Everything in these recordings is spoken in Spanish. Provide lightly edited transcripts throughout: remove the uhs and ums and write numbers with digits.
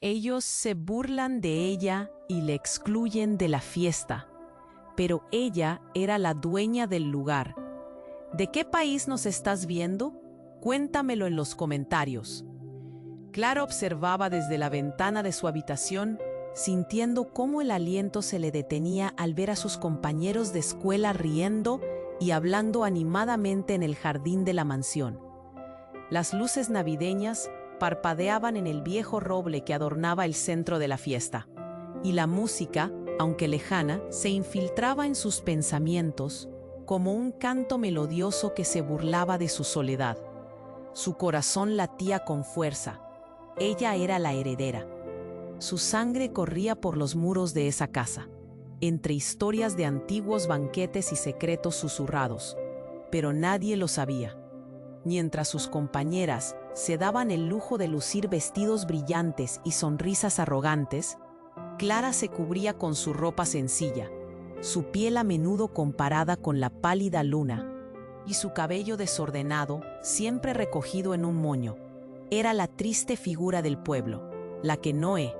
Ellos se burlan de ella y le excluyen de la fiesta, pero ella era la dueña del lugar. ¿De qué país nos estás viendo? Cuéntamelo en los comentarios. Clara observaba desde la ventana de su habitación, sintiendo cómo el aliento se le detenía al ver a sus compañeros de escuela riendo y hablando animadamente en el jardín de la mansión. Las luces navideñas parpadeaban en el viejo roble que adornaba el centro de la fiesta, y la música, aunque lejana, se infiltraba en sus pensamientos como un canto melodioso que se burlaba de su soledad. Su corazón latía con fuerza. Ella era la heredera. Su sangre corría por los muros de esa casa, entre historias de antiguos banquetes y secretos susurrados, pero nadie lo sabía. Mientras sus compañeras se daban el lujo de lucir vestidos brillantes y sonrisas arrogantes, Clara se cubría con su ropa sencilla, su piel a menudo comparada con la pálida luna, y su cabello desordenado, siempre recogido en un moño. Era la triste figura del pueblo, la que Noé.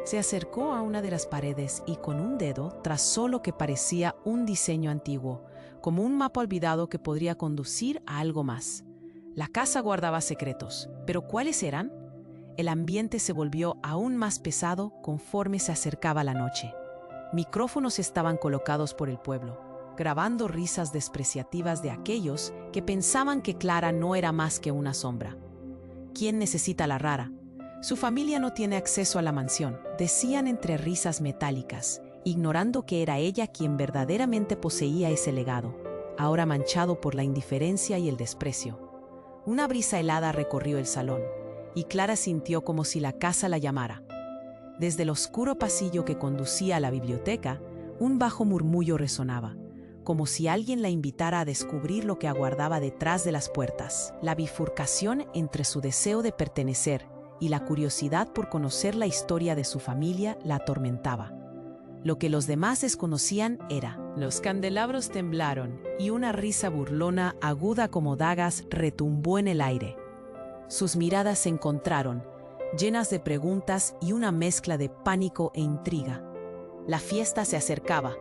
Se acercó a una de las paredes y con un dedo trazó lo que parecía un diseño antiguo, como un mapa olvidado que podría conducir a algo más. La casa guardaba secretos, pero ¿cuáles eran? El ambiente se volvió aún más pesado conforme se acercaba la noche. Micrófonos estaban colocados por el pueblo, grabando risas despreciativas de aquellos que pensaban que Clara no era más que una sombra. ¿Quién necesita a la rara? Su familia no tiene acceso a la mansión, decían entre risas metálicas, ignorando que era ella quien verdaderamente poseía ese legado, ahora manchado por la indiferencia y el desprecio. Una brisa helada recorrió el salón, y Clara sintió como si la casa la llamara. Desde el oscuro pasillo que conducía a la biblioteca, un bajo murmullo resonaba, como si alguien la invitara a descubrir lo que aguardaba detrás de las puertas. La bifurcación entre su deseo de pertenecer y la curiosidad por conocer la historia de su familia la atormentaba. Lo que los demás desconocían era: los candelabros temblaron y una risa burlona, aguda como dagas, retumbó en el aire. Sus miradas se encontraron, llenas de preguntas y una mezcla de pánico e intriga. La fiesta se acercaba,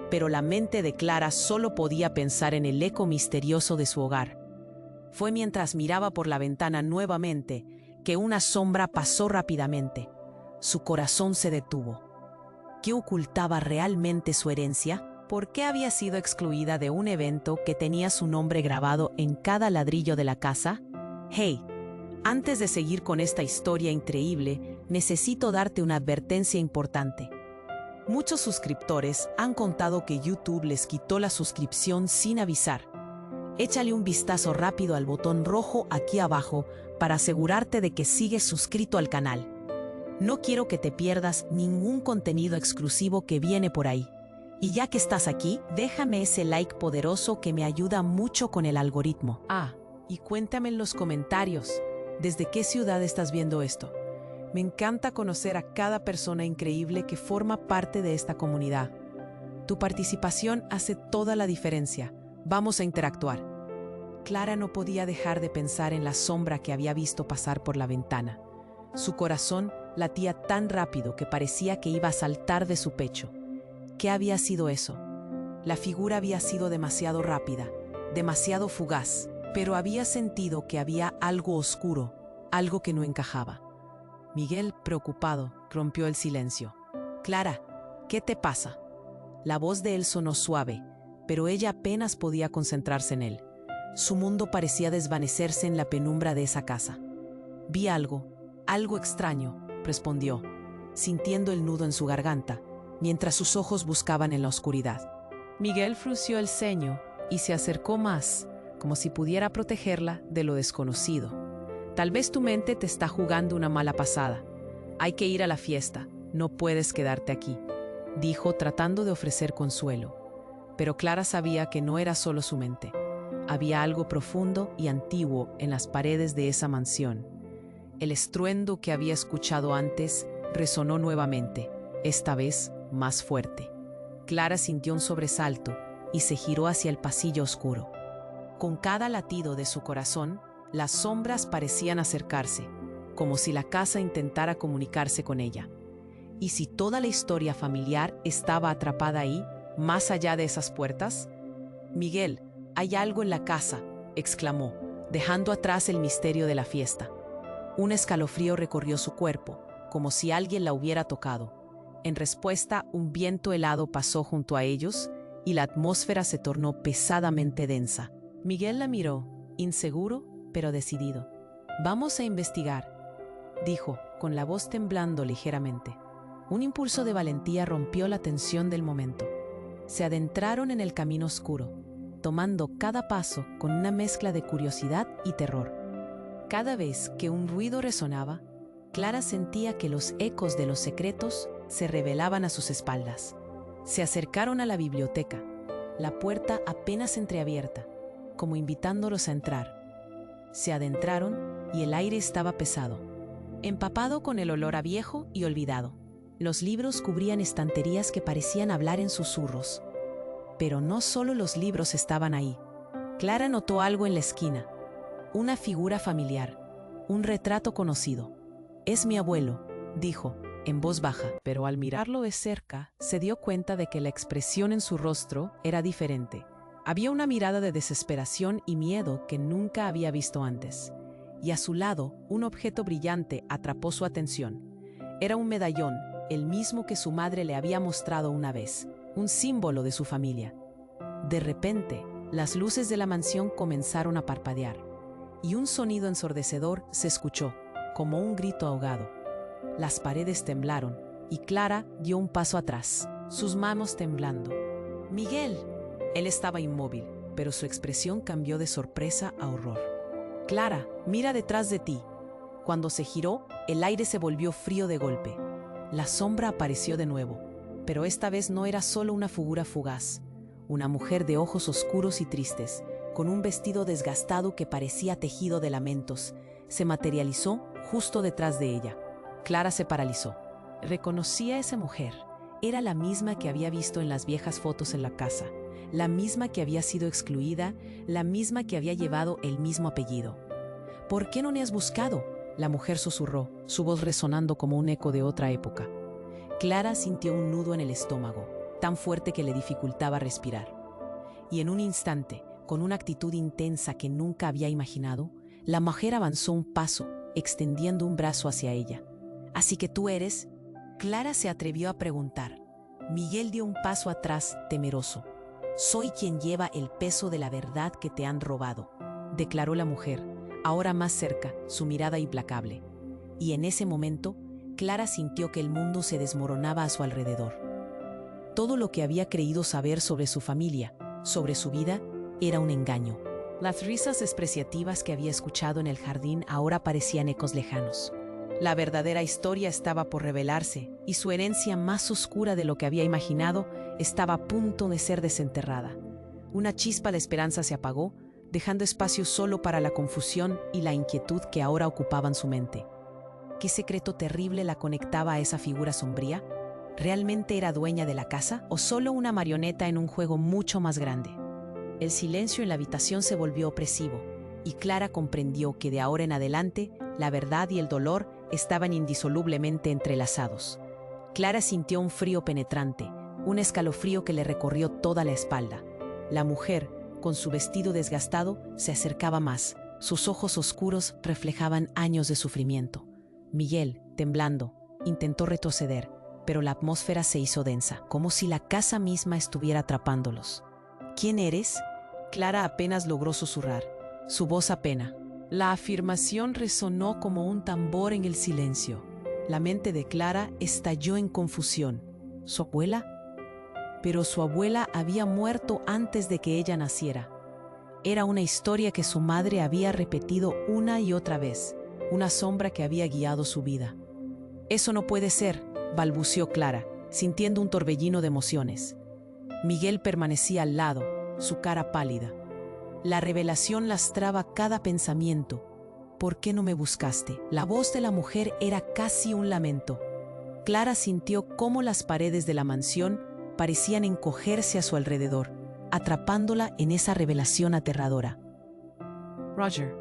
pero la mente de Clara solo podía pensar en el eco misterioso de su hogar. Fue mientras miraba por la ventana nuevamente que una sombra pasó rápidamente. Su corazón se detuvo. ¿Qué ocultaba realmente su herencia? ¿Por qué había sido excluida de un evento que tenía su nombre grabado en cada ladrillo de la casa? Hey, antes de seguir con esta historia increíble, necesito darte una advertencia importante. Muchos suscriptores han contado que YouTube les quitó la suscripción sin avisar. Échale un vistazo rápido al botón rojo aquí abajo para asegurarte de que sigues suscrito al canal. No quiero que te pierdas ningún contenido exclusivo que viene por ahí. Y ya que estás aquí, déjame ese like poderoso que me ayuda mucho con el algoritmo. Y cuéntame en los comentarios, ¿desde qué ciudad estás viendo esto? Me encanta conocer a cada persona increíble que forma parte de esta comunidad. Tu participación hace toda la diferencia. Vamos a interactuar. Clara no podía dejar de pensar en la sombra que había visto pasar por la ventana. Su corazón latía tan rápido que parecía que iba a saltar de su pecho. ¿Qué había sido eso? La figura había sido demasiado rápida, demasiado fugaz, pero había sentido que había algo oscuro, algo que no encajaba. Miguel, preocupado, rompió el silencio. «Clara, ¿qué te pasa?» La voz de él sonó suave, pero ella apenas podía concentrarse en él. Su mundo parecía desvanecerse en la penumbra de esa casa. «Vi algo extraño», respondió, sintiendo el nudo en su garganta, mientras sus ojos buscaban en la oscuridad. Miguel frunció el ceño y se acercó más, como si pudiera protegerla de lo desconocido. «Tal vez tu mente te está jugando una mala pasada. Hay que ir a la fiesta, no puedes quedarte aquí», dijo tratando de ofrecer consuelo. Pero Clara sabía que no era solo su mente. Había algo profundo y antiguo en las paredes de esa mansión. El estruendo que había escuchado antes resonó nuevamente, esta vez más fuerte. Clara sintió un sobresalto y se giró hacia el pasillo oscuro. Con cada latido de su corazón, las sombras parecían acercarse, como si la casa intentara comunicarse con ella. ¿Y si toda la historia familiar estaba atrapada ahí, más allá de esas puertas? «Miguel, hay algo en la casa», exclamó, dejando atrás el misterio de la fiesta. Un escalofrío recorrió su cuerpo, como si alguien la hubiera tocado. En respuesta, un viento helado pasó junto a ellos y la atmósfera se tornó pesadamente densa. Miguel la miró, inseguro, pero decidido. «Vamos a investigar», dijo, con la voz temblando ligeramente. Un impulso de valentía rompió la tensión del momento. Se adentraron en el camino oscuro, tomando cada paso con una mezcla de curiosidad y terror. Cada vez que un ruido resonaba, Clara sentía que los ecos de los secretos se revelaban a sus espaldas. Se acercaron a la biblioteca, la puerta apenas entreabierta, como invitándolos a entrar. Se adentraron y el aire estaba pesado, empapado con el olor a viejo y olvidado. Los libros cubrían estanterías que parecían hablar en susurros. Pero no solo los libros estaban ahí. Clara notó algo en la esquina. Una figura familiar, un retrato conocido. «Es mi abuelo», dijo, en voz baja, pero al mirarlo de cerca, se dio cuenta de que la expresión en su rostro era diferente. Había una mirada de desesperación y miedo que nunca había visto antes. Y a su lado, un objeto brillante atrapó su atención. Era un medallón, el mismo que su madre le había mostrado una vez, un símbolo de su familia. De repente, las luces de la mansión comenzaron a parpadear, y un sonido ensordecedor se escuchó, como un grito ahogado. Las paredes temblaron, y Clara dio un paso atrás, sus manos temblando. «¡Miguel!». Él estaba inmóvil, pero su expresión cambió de sorpresa a horror. «Clara, mira detrás de ti». Cuando se giró, el aire se volvió frío de golpe. La sombra apareció de nuevo, pero esta vez no era solo una figura fugaz. Una mujer de ojos oscuros y tristes, con un vestido desgastado que parecía tejido de lamentos, se materializó justo detrás de ella. Clara se paralizó. Reconocía a esa mujer. Era la misma que había visto en las viejas fotos en la casa, la misma que había sido excluida, la misma que había llevado el mismo apellido. «¿Por qué no me has buscado?», la mujer susurró, su voz resonando como un eco de otra época. Clara sintió un nudo en el estómago, tan fuerte que le dificultaba respirar. Y en un instante, con una actitud intensa que nunca había imaginado, la mujer avanzó un paso, extendiendo un brazo hacia ella. «¿Así que tú eres?». Clara se atrevió a preguntar. Miguel dio un paso atrás, temeroso. «Soy quien lleva el peso de la verdad que te han robado», declaró la mujer, ahora más cerca, su mirada implacable. Y en ese momento, Clara sintió que el mundo se desmoronaba a su alrededor. Todo lo que había creído saber sobre su familia, sobre su vida, era un engaño. Las risas despreciativas que había escuchado en el jardín ahora parecían ecos lejanos. La verdadera historia estaba por revelarse, y su herencia más oscura de lo que había imaginado estaba a punto de ser desenterrada. Una chispa de esperanza se apagó, dejando espacio solo para la confusión y la inquietud que ahora ocupaban su mente. ¿Qué secreto terrible la conectaba a esa figura sombría? ¿Realmente era dueña de la casa o solo una marioneta en un juego mucho más grande? El silencio en la habitación se volvió opresivo, y Clara comprendió que de ahora en adelante la verdad y el dolor estaban indisolublemente entrelazados. Clara sintió un frío penetrante, un escalofrío que le recorrió toda la espalda. La mujer, con su vestido desgastado, se acercaba más. Sus ojos oscuros reflejaban años de sufrimiento. Miguel, temblando, intentó retroceder, pero la atmósfera se hizo densa, como si la casa misma estuviera atrapándolos. «¿Quién eres?». Clara apenas logró susurrar, su voz apena. La afirmación resonó como un tambor en el silencio. La mente de Clara estalló en confusión. ¿Su abuela? Pero su abuela había muerto antes de que ella naciera. Era una historia que su madre había repetido una y otra vez, una sombra que había guiado su vida. «Eso no puede ser», balbuceó Clara, sintiendo un torbellino de emociones. Miguel permanecía al lado, su cara pálida. La revelación lastraba cada pensamiento. «¿Por qué no me buscaste?». La voz de la mujer era casi un lamento. Clara sintió cómo las paredes de la mansión parecían encogerse a su alrededor, atrapándola en esa revelación aterradora. «Roger»,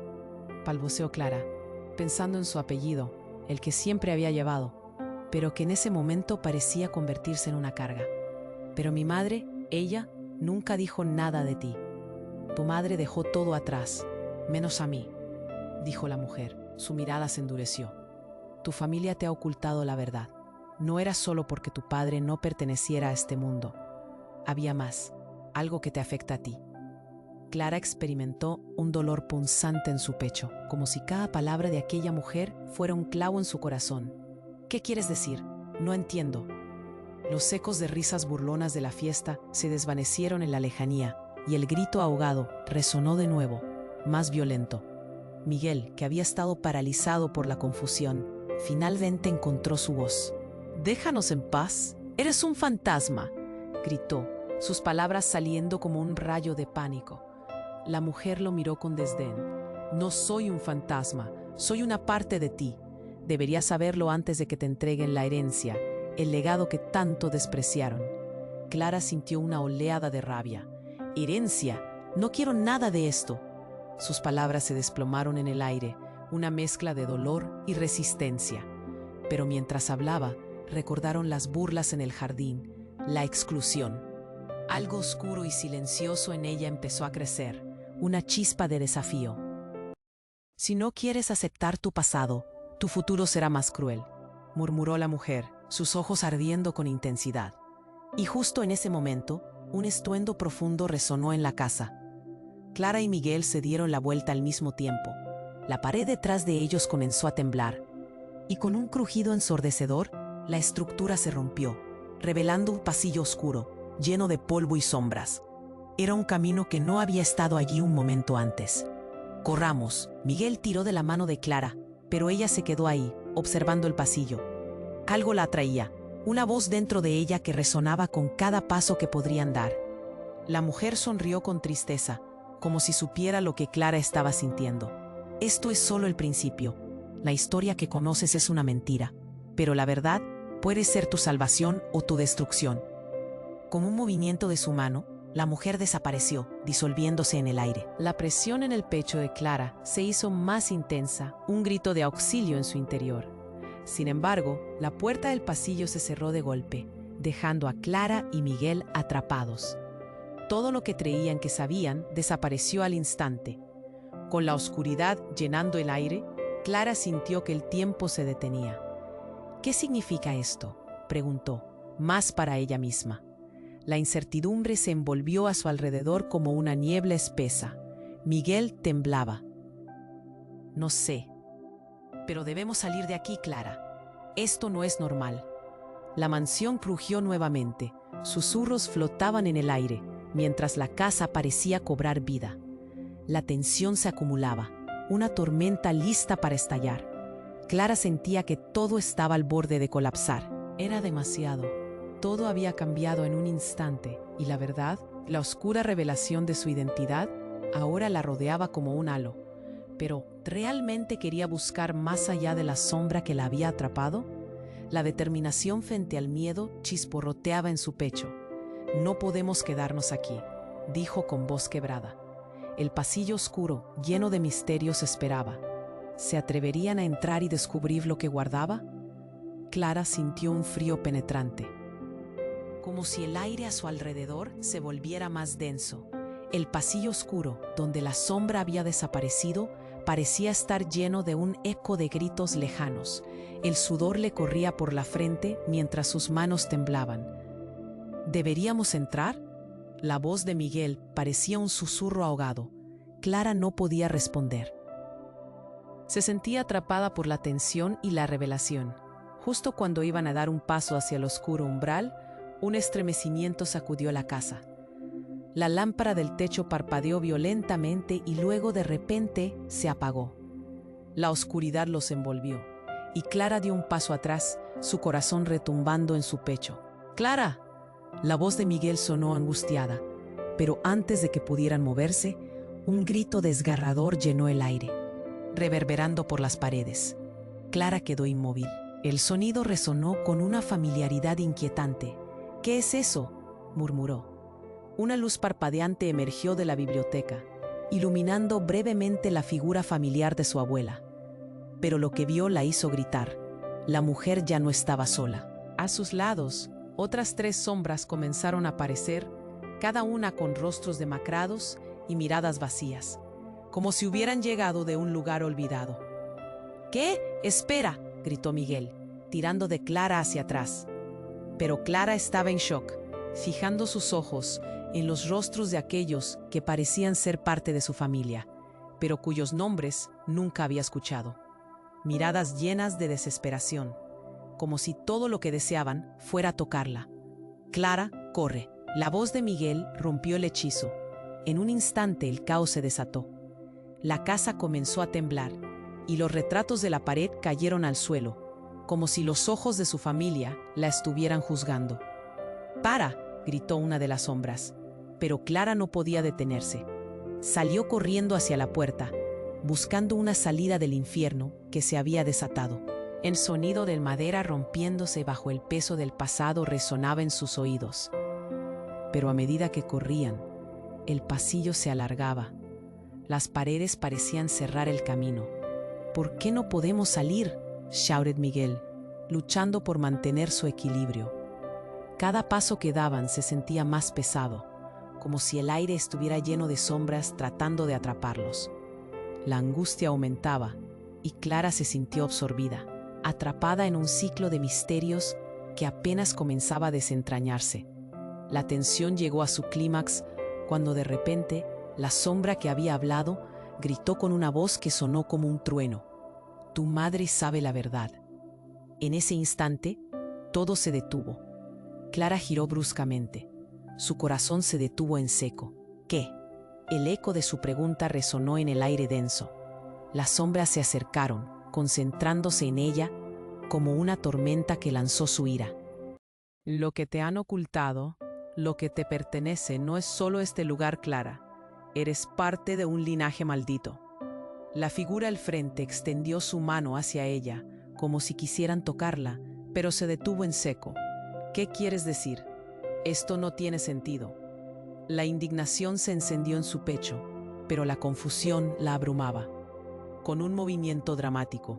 balbuceó Clara, pensando en su apellido, el que siempre había llevado, pero que en ese momento parecía convertirse en una carga. Pero mi madre, ella, nunca dijo nada de ti. Tu madre dejó todo atrás, menos a mí, dijo la mujer. Su mirada se endureció. Tu familia te ha ocultado la verdad. No era solo porque tu padre no perteneciera a este mundo. Había más, algo que te afecta a ti. Clara experimentó un dolor punzante en su pecho, como si cada palabra de aquella mujer fuera un clavo en su corazón. ¿Qué quieres decir? No entiendo. Los ecos de risas burlonas de la fiesta se desvanecieron en la lejanía y el grito ahogado resonó de nuevo, más violento. Miguel, que había estado paralizado por la confusión, finalmente encontró su voz. «Déjanos en paz. Eres un fantasma», gritó, sus palabras saliendo como un rayo de pánico. La mujer lo miró con desdén. «No soy un fantasma, soy una parte de ti. Deberías saberlo antes de que te entreguen la herencia, el legado que tanto despreciaron». Clara sintió una oleada de rabia. «¿Herencia? No quiero nada de esto». Sus palabras se desplomaron en el aire, una mezcla de dolor y resistencia. Pero mientras hablaba, recordaron las burlas en el jardín, la exclusión. Algo oscuro y silencioso en ella empezó a crecer, una chispa de desafío. «Si no quieres aceptar tu pasado, tu futuro será más cruel», murmuró la mujer, sus ojos ardiendo con intensidad. Y justo en ese momento, un estruendo profundo resonó en la casa. Clara y Miguel se dieron la vuelta al mismo tiempo. La pared detrás de ellos comenzó a temblar, y con un crujido ensordecedor, la estructura se rompió, revelando un pasillo oscuro, lleno de polvo y sombras. Era un camino que no había estado allí un momento antes. «Corramos», Miguel tiró de la mano de Clara, pero ella se quedó ahí, observando el pasillo. Algo la atraía, una voz dentro de ella que resonaba con cada paso que podrían dar. La mujer sonrió con tristeza, como si supiera lo que Clara estaba sintiendo. «Esto es solo el principio. La historia que conoces es una mentira, pero la verdad puede ser tu salvación o tu destrucción». Con un movimiento de su mano, la mujer desapareció, disolviéndose en el aire. La presión en el pecho de Clara se hizo más intensa, un grito de auxilio en su interior. Sin embargo, la puerta del pasillo se cerró de golpe, dejando a Clara y Miguel atrapados. Todo lo que creían que sabían desapareció al instante. Con la oscuridad llenando el aire, Clara sintió que el tiempo se detenía. «¿Qué significa esto?», preguntó, más para ella misma. La incertidumbre se envolvió a su alrededor como una niebla espesa. Miguel temblaba. «No sé. Pero debemos salir de aquí, Clara. Esto no es normal». La mansión crujió nuevamente. Susurros flotaban en el aire, mientras la casa parecía cobrar vida. La tensión se acumulaba, una tormenta lista para estallar. Clara sentía que todo estaba al borde de colapsar. Era demasiado. Todo había cambiado en un instante, y la verdad, la oscura revelación de su identidad, ahora la rodeaba como un halo. Pero, ¿realmente quería buscar más allá de la sombra que la había atrapado? La determinación frente al miedo chisporroteaba en su pecho. «No podemos quedarnos aquí», dijo con voz quebrada. El pasillo oscuro, lleno de misterios, esperaba. ¿Se atreverían a entrar y descubrir lo que guardaba? Clara sintió un frío penetrante, como si el aire a su alrededor se volviera más denso. El pasillo oscuro, donde la sombra había desaparecido, parecía estar lleno de un eco de gritos lejanos. El sudor le corría por la frente mientras sus manos temblaban. «¿Deberíamos entrar?». La voz de Miguel parecía un susurro ahogado. Clara no podía responder. Se sentía atrapada por la tensión y la revelación. Justo cuando iban a dar un paso hacia el oscuro umbral, un estremecimiento sacudió la casa. La lámpara del techo parpadeó violentamente y luego de repente se apagó. La oscuridad los envolvió, y Clara dio un paso atrás, su corazón retumbando en su pecho. «¡Clara!». La voz de Miguel sonó angustiada, pero antes de que pudieran moverse, un grito desgarrador llenó el aire, reverberando por las paredes. Clara quedó inmóvil. El sonido resonó con una familiaridad inquietante. «¿Qué es eso?», murmuró. Una luz parpadeante emergió de la biblioteca, iluminando brevemente la figura familiar de su abuela. pero lo que vio la hizo gritar. La mujer ya no estaba sola. A sus lados, otras 3 sombras comenzaron a aparecer, cada una con rostros demacrados y miradas vacías, como si hubieran llegado de un lugar olvidado. «¿Qué? Espera», gritó Miguel, tirando de Clara hacia atrás. Pero Clara estaba en shock, fijando sus ojos en los rostros de aquellos que parecían ser parte de su familia, pero cuyos nombres nunca había escuchado. Miradas llenas de desesperación, como si todo lo que deseaban fuera tocarla. «Clara, corre». La voz de Miguel rompió el hechizo. En un instante el caos se desató. La casa comenzó a temblar y los retratos de la pared cayeron al suelo, como si los ojos de su familia la estuvieran juzgando. «¡Para!», gritó una de las sombras, pero Clara no podía detenerse. Salió corriendo hacia la puerta, buscando una salida del infierno que se había desatado. El sonido de madera rompiéndose bajo el peso del pasado resonaba en sus oídos. Pero a medida que corrían, el pasillo se alargaba. Las paredes parecían cerrar el camino. «¿Por qué no podemos salir?», shouted Miguel, luchando por mantener su equilibrio. Cada paso que daban se sentía más pesado, como si el aire estuviera lleno de sombras tratando de atraparlos. La angustia aumentaba y Clara se sintió absorbida, atrapada en un ciclo de misterios que apenas comenzaba a desentrañarse. La tensión llegó a su clímax cuando de repente la sombra que había hablado gritó con una voz que sonó como un trueno: «Tu madre sabe la verdad». En ese instante, todo se detuvo. Clara giró bruscamente. Su corazón se detuvo en seco. «¿Qué?». El eco de su pregunta resonó en el aire denso. Las sombras se acercaron, concentrándose en ella como una tormenta que lanzó su ira. «Lo que te han ocultado, lo que te pertenece, no es solo este lugar, Clara. Eres parte de un linaje maldito». La figura al frente extendió su mano hacia ella, como si quisieran tocarla, pero se detuvo en seco. «¿Qué quieres decir? Esto no tiene sentido». La indignación se encendió en su pecho, pero la confusión la abrumaba. Con un movimiento dramático,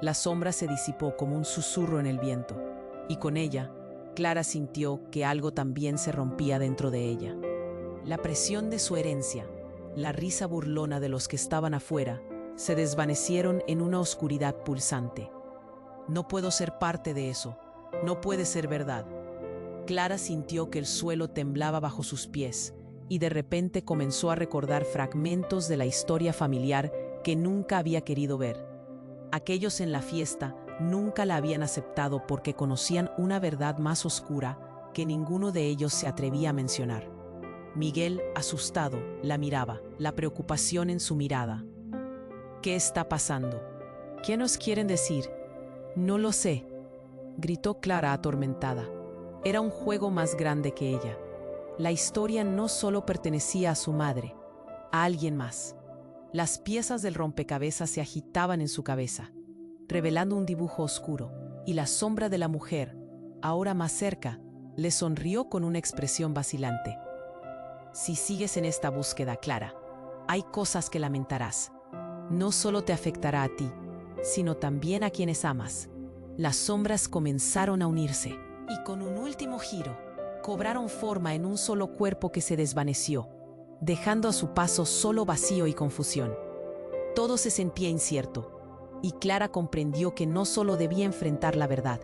la sombra se disipó como un susurro en el viento, y con ella, Clara sintió que algo también se rompía dentro de ella. La presión de su herencia, la risa burlona de los que estaban afuera, se desvanecieron en una oscuridad pulsante. «No puedo ser parte de eso. No puede ser verdad». Clara sintió que el suelo temblaba bajo sus pies y de repente comenzó a recordar fragmentos de la historia familiar que nunca había querido ver. Aquellos en la fiesta nunca la habían aceptado porque conocían una verdad más oscura que ninguno de ellos se atrevía a mencionar. Miguel, asustado, la miraba, la preocupación en su mirada. «¿Qué está pasando? ¿Qué nos quieren decir?». «No lo sé», gritó Clara atormentada. Era un juego más grande que ella. La historia no solo pertenecía a su madre, a alguien más. Las piezas del rompecabezas se agitaban en su cabeza, revelando un dibujo oscuro, y la sombra de la mujer, ahora más cerca, le sonrió con una expresión vacilante. «Si sigues en esta búsqueda, Clara, hay cosas que lamentarás. No solo te afectará a ti, sino también a quienes amas». Las sombras comenzaron a unirse, y con un último giro, cobraron forma en un solo cuerpo que se desvaneció, dejando a su paso solo vacío y confusión. Todo se sentía incierto, y Clara comprendió que no solo debía enfrentar la verdad,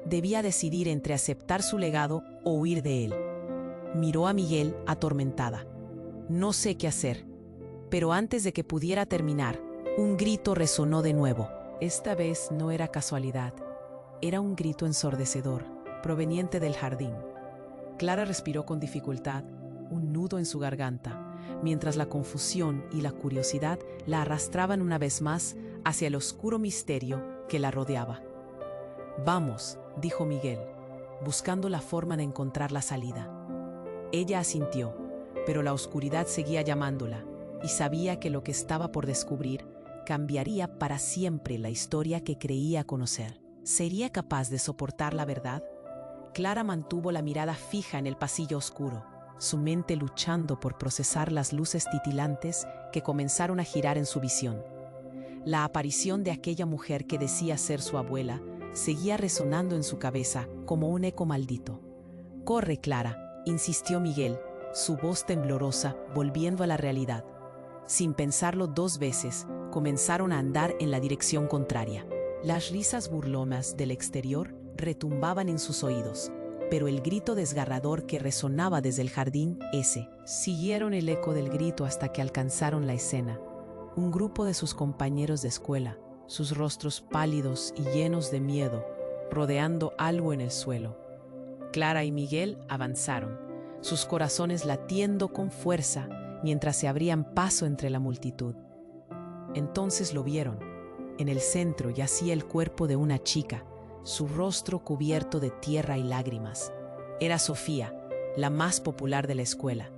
debía decidir entre aceptar su legado o huir de él. Miró a Miguel atormentada. «No sé qué hacer». Pero antes de que pudiera terminar, un grito resonó de nuevo. Esta vez no era casualidad. Era un grito ensordecedor, proveniente del jardín. Clara respiró con dificultad, un nudo en su garganta, mientras la confusión y la curiosidad la arrastraban una vez más hacia el oscuro misterio que la rodeaba. «Vamos», dijo Miguel, buscando la forma de encontrar la salida. Ella asintió, pero la oscuridad seguía llamándola, y sabía que lo que estaba por descubrir cambiaría para siempre la historia que creía conocer. ¿Sería capaz de soportar la verdad? Clara mantuvo la mirada fija en el pasillo oscuro, su mente luchando por procesar las luces titilantes que comenzaron a girar en su visión. La aparición de aquella mujer que decía ser su abuela seguía resonando en su cabeza como un eco maldito. «Corre, Clara», insistió Miguel, su voz temblorosa, volviendo a la realidad. Sin pensarlo 2 veces, comenzaron a andar en la dirección contraria. Las risas burlonas del exterior retumbaban en sus oídos, pero el grito desgarrador que resonaba desde el jardín siguieron el eco del grito hasta que alcanzaron la escena. Un grupo de sus compañeros de escuela, sus rostros pálidos y llenos de miedo, rodeando algo en el suelo. Clara y Miguel avanzaron, sus corazones latiendo con fuerza mientras se abrían paso entre la multitud. Entonces lo vieron. En el centro yacía el cuerpo de una chica, su rostro cubierto de tierra y lágrimas. Era Sofía, la más popular de la escuela.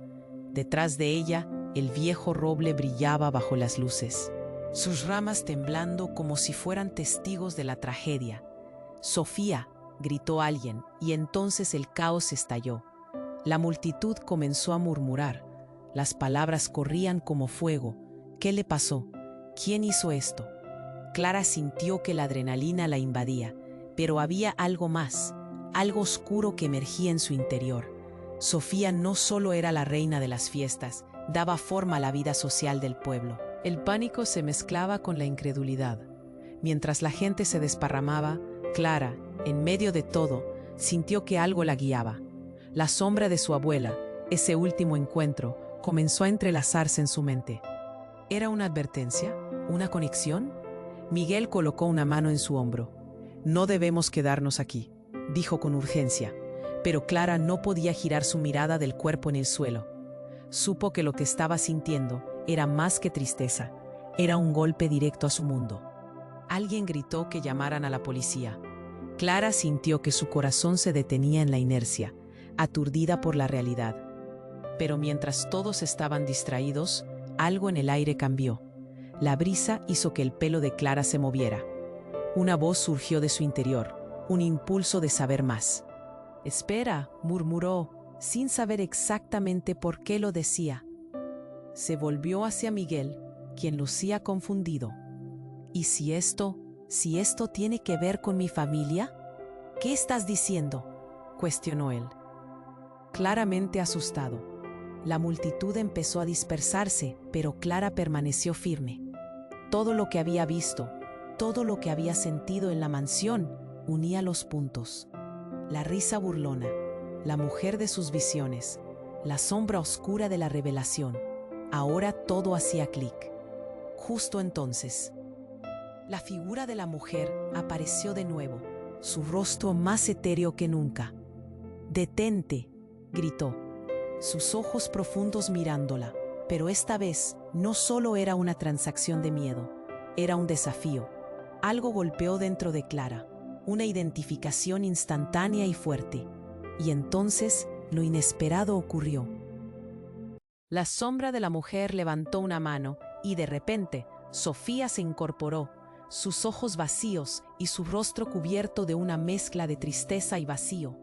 Detrás de ella, el viejo roble brillaba bajo las luces, sus ramas temblando como si fueran testigos de la tragedia. «Sofía», gritó alguien, y entonces el caos estalló. La multitud comenzó a murmurar. Las palabras corrían como fuego. ¿Qué le pasó? ¿Quién hizo esto? Clara sintió que la adrenalina la invadía, pero había algo más, algo oscuro que emergía en su interior. Sofía no solo era la reina de las fiestas, daba forma a la vida social del pueblo. El pánico se mezclaba con la incredulidad. Mientras la gente se desparramaba, Clara, en medio de todo, sintió que algo la guiaba. La sombra de su abuela, ese último encuentro, comenzó a entrelazarse en su mente. ¿Era una advertencia? ¿Una conexión? Miguel colocó una mano en su hombro. «No debemos quedarnos aquí», dijo con urgencia, pero Clara no podía girar su mirada del cuerpo en el suelo. Supo que lo que estaba sintiendo era más que tristeza, era un golpe directo a su mundo. Alguien gritó que llamaran a la policía. Clara sintió que su corazón se detenía en la inercia, aturdida por la realidad. Pero mientras todos estaban distraídos, algo en el aire cambió. La brisa hizo que el pelo de Clara se moviera. Una voz surgió de su interior, un impulso de saber más. «Espera», murmuró, sin saber exactamente por qué lo decía. Se volvió hacia Miguel, quien lucía confundido. «¿Y si esto tiene que ver con mi familia?» «¿Qué estás diciendo?», cuestionó él. Claramente asustado. La multitud empezó a dispersarse, pero Clara permaneció firme. Todo lo que había visto, todo lo que había sentido en la mansión, unía los puntos. La risa burlona, la mujer de sus visiones, la sombra oscura de la revelación. Ahora todo hacía clic. Justo entonces, la figura de la mujer apareció de nuevo, su rostro más etéreo que nunca. «Detente», gritó, sus ojos profundos mirándola, pero esta vez no solo era una transacción de miedo, era un desafío. Algo golpeó dentro de Clara, una identificación instantánea y fuerte. Y entonces lo inesperado ocurrió. La sombra de la mujer levantó una mano y de repente Sofía se incorporó, sus ojos vacíos y su rostro cubierto de una mezcla de tristeza y vacío.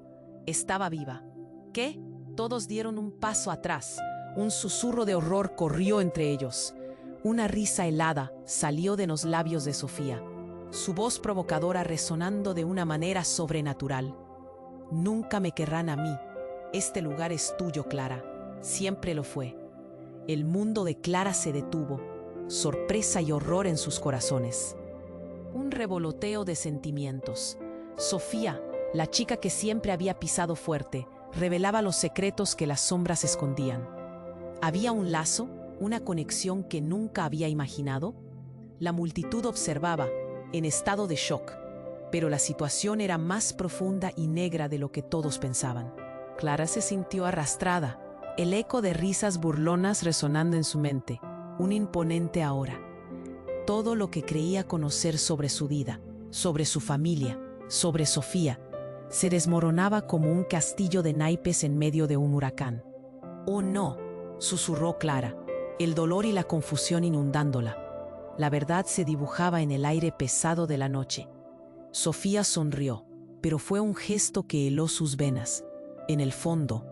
Estaba viva. ¿Qué? Todos dieron un paso atrás. Un susurro de horror corrió entre ellos. Una risa helada salió de los labios de Sofía, su voz provocadora resonando de una manera sobrenatural. «Nunca me querrán a mí. Este lugar es tuyo, Clara. Siempre lo fue». El mundo de Clara se detuvo, sorpresa y horror en sus corazones. Un revoloteo de sentimientos. Sofía, la chica que siempre había pisado fuerte, revelaba los secretos que las sombras escondían. ¿Había un lazo, una conexión que nunca había imaginado? La multitud observaba, en estado de shock, pero la situación era más profunda y negra de lo que todos pensaban. Clara se sintió arrastrada, el eco de risas burlonas resonando en su mente, un imponente ahora. Todo lo que creía conocer sobre su vida, sobre su familia, sobre Sofía, se desmoronaba como un castillo de naipes en medio de un huracán. «Oh no», susurró Clara, el dolor y la confusión inundándola. La verdad se dibujaba en el aire pesado de la noche. Sofía sonrió, pero fue un gesto que heló sus venas. En el fondo,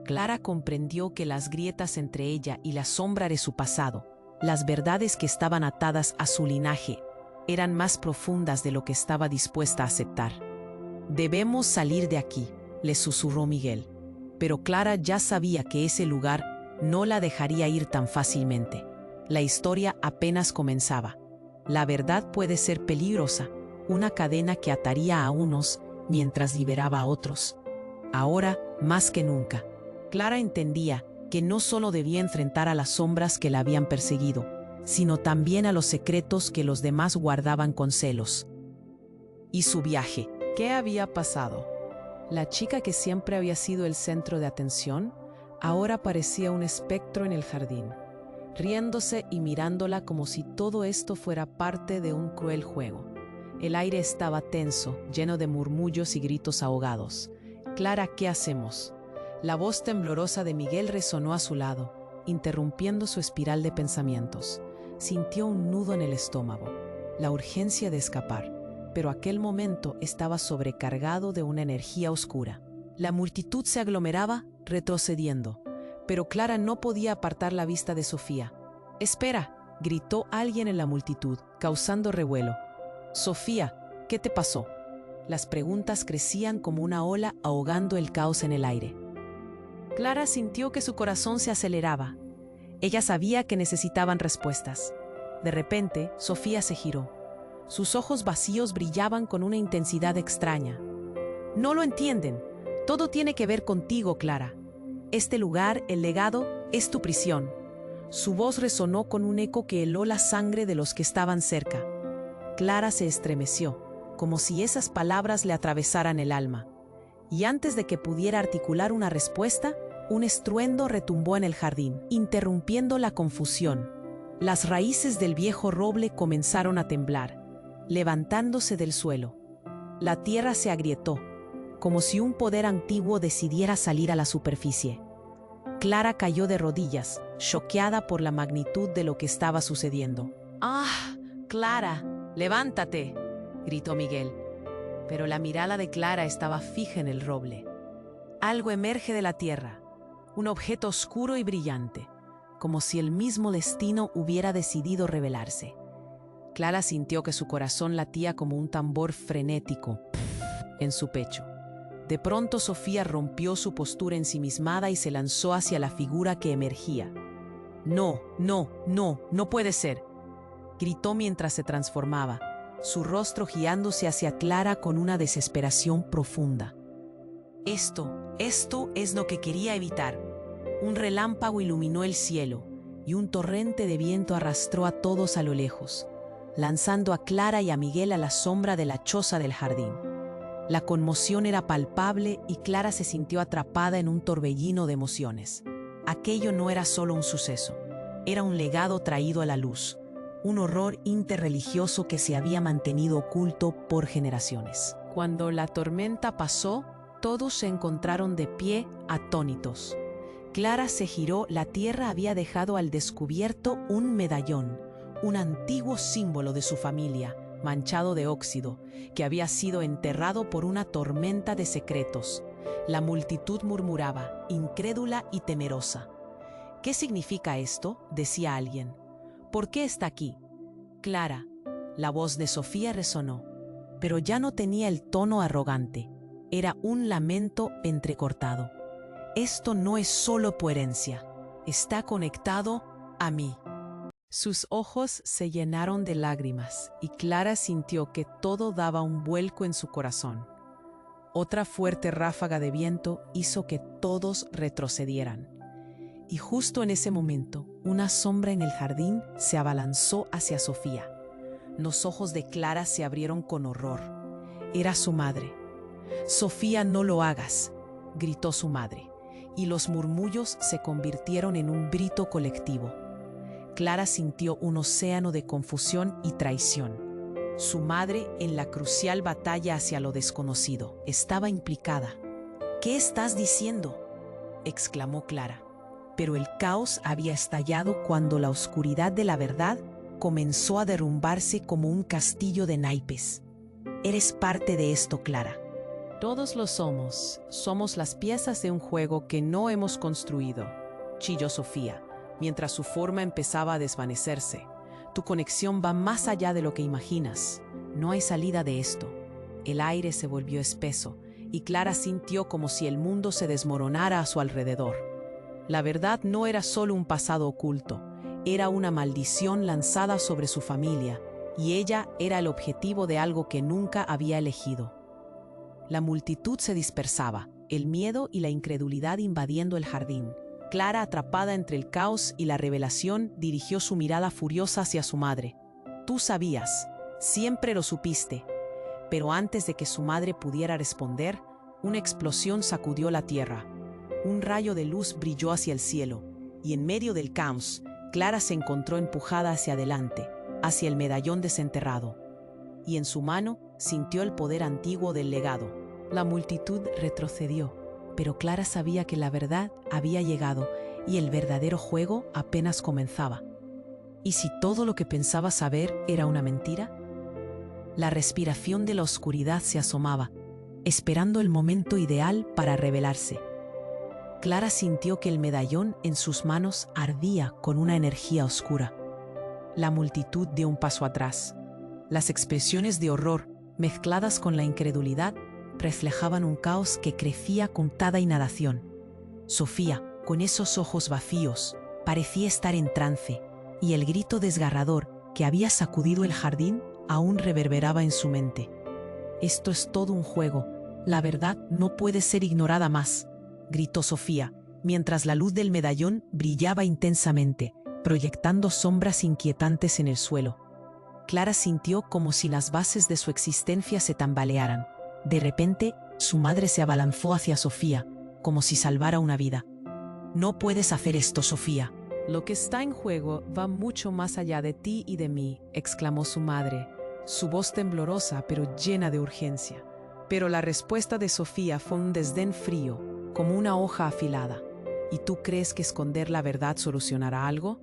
Clara comprendió que las grietas entre ella y la sombra de su pasado, Las verdades que estaban atadas a su linaje eran más profundas de lo que estaba dispuesta a aceptar. «Debemos salir de aquí», le susurró Miguel. Pero Clara ya sabía que ese lugar no la dejaría ir tan fácilmente. La historia apenas comenzaba. La verdad puede ser peligrosa, una cadena que ataría a unos mientras liberaba a otros. Ahora, más que nunca, Clara entendía que no solo debía enfrentar a las sombras que la habían perseguido, sino también a los secretos que los demás guardaban con celos. ¿Y su viaje? ¿Qué había pasado? La chica que siempre había sido el centro de atención, ahora parecía un espectro en el jardín, riéndose y mirándola como si todo esto fuera parte de un cruel juego. El aire estaba tenso, lleno de murmullos y gritos ahogados. «Clara, ¿qué hacemos?». La voz temblorosa de Miguel resonó a su lado, interrumpiendo su espiral de pensamientos. Sintió un nudo en el estómago, la urgencia de escapar, pero aquel momento estaba sobrecargado de una energía oscura. La multitud se aglomeraba, retrocediendo, pero Clara no podía apartar la vista de Sofía. «¡Espera!», gritó alguien en la multitud, causando revuelo. «Sofía, ¿qué te pasó?». Las preguntas crecían como una ola ahogando el caos en el aire. Clara sintió que su corazón se aceleraba. Ella sabía que necesitaban respuestas. De repente, Sofía se giró. Sus ojos vacíos brillaban con una intensidad extraña. «No lo entienden. Todo tiene que ver contigo, Clara. Este lugar, el legado, es tu prisión». Su voz resonó con un eco que heló la sangre de los que estaban cerca. Clara se estremeció, como si esas palabras le atravesaran el alma. Y antes de que pudiera articular una respuesta, un estruendo retumbó en el jardín, interrumpiendo la confusión. Las raíces del viejo roble comenzaron a temblar, levantándose del suelo. La tierra se agrietó, como si un poder antiguo decidiera salir a la superficie. Clara cayó de rodillas, choqueada por la magnitud de lo que estaba sucediendo. «¡Ah, Clara! ¡Levántate!», gritó Miguel. Pero la mirada de Clara estaba fija en el roble. Algo emerge de la tierra, un objeto oscuro y brillante, como si el mismo destino hubiera decidido revelarse. Clara sintió que su corazón latía como un tambor frenético en su pecho. De pronto Sofía rompió su postura ensimismada y se lanzó hacia la figura que emergía. «No, no, no, no puede ser», gritó mientras se transformaba, su rostro girándose hacia Clara con una desesperación profunda. Esto es lo que quería evitar». Un relámpago iluminó el cielo y un torrente de viento arrastró a todos a lo lejos, lanzando a Clara y a Miguel a la sombra de la choza del jardín. La conmoción era palpable y Clara se sintió atrapada en un torbellino de emociones. Aquello no era solo un suceso, era un legado traído a la luz, un horror interreligioso que se había mantenido oculto por generaciones. Cuando la tormenta pasó, todos se encontraron de pie, atónitos. Clara se giró. La tierra había dejado al descubierto un medallón, un antiguo símbolo de su familia, manchado de óxido, que había sido enterrado por una tormenta de secretos. La multitud murmuraba, incrédula y temerosa. «¿Qué significa esto?», decía alguien. «¿Por qué está aquí?». «Clara», la voz de Sofía resonó, pero ya no tenía el tono arrogante. Era un lamento entrecortado. «Esto no es solo por herencia, está conectado a mí». Sus ojos se llenaron de lágrimas y Clara sintió que todo daba un vuelco en su corazón. Otra fuerte ráfaga de viento hizo que todos retrocedieran. Y justo en ese momento, una sombra en el jardín se abalanzó hacia Sofía. Los ojos de Clara se abrieron con horror. Era su madre. «Sofía, no lo hagas», gritó su madre, y los murmullos se convirtieron en un grito colectivo. Clara sintió un océano de confusión y traición. Su madre, en la crucial batalla hacia lo desconocido, estaba implicada. «¿Qué estás diciendo?», exclamó Clara. Pero el caos había estallado cuando la oscuridad de la verdad comenzó a derrumbarse como un castillo de naipes. «Eres parte de esto, Clara». «Todos lo somos. Somos las piezas de un juego que no hemos construido», chilló Sofía, mientras su forma empezaba a desvanecerse. Tu conexión va más allá de lo que imaginas. No hay salida de esto. El aire se volvió espeso y Clara sintió como si el mundo se desmoronara a su alrededor. La verdad no era solo un pasado oculto, era una maldición lanzada sobre su familia, y ella era el objetivo de algo que nunca había elegido. La multitud se dispersaba, el miedo y la incredulidad invadiendo el jardín. Clara, atrapada entre el caos y la revelación, dirigió su mirada furiosa hacia su madre. Tú sabías, siempre lo supiste. Pero antes de que su madre pudiera responder, una explosión sacudió la tierra. Un rayo de luz brilló hacia el cielo, y en medio del caos, Clara se encontró empujada hacia adelante, hacia el medallón desenterrado. Y en su mano sintió el poder antiguo del legado. La multitud retrocedió, pero Clara sabía que la verdad había llegado y el verdadero juego apenas comenzaba. ¿Y si todo lo que pensaba saber era una mentira? La respiración de la oscuridad se asomaba, esperando el momento ideal para revelarse. Clara sintió que el medallón en sus manos ardía con una energía oscura. La multitud dio un paso atrás. Las expresiones de horror, mezcladas con la incredulidad, reflejaban un caos que crecía con cada inhalación. Sofía, con esos ojos vacíos, parecía estar en trance, y el grito desgarrador que había sacudido el jardín aún reverberaba en su mente. Esto es todo un juego. La verdad no puede ser ignorada más, gritó Sofía, mientras la luz del medallón brillaba intensamente, proyectando sombras inquietantes en el suelo. Clara sintió como si las bases de su existencia se tambalearan. De repente, su madre se abalanzó hacia Sofía, como si salvara una vida. No puedes hacer esto, Sofía. Lo que está en juego va mucho más allá de ti y de mí, exclamó su madre, su voz temblorosa pero llena de urgencia. Pero la respuesta de Sofía fue un desdén frío, como una hoja afilada. ¿Y tú crees que esconder la verdad solucionará algo?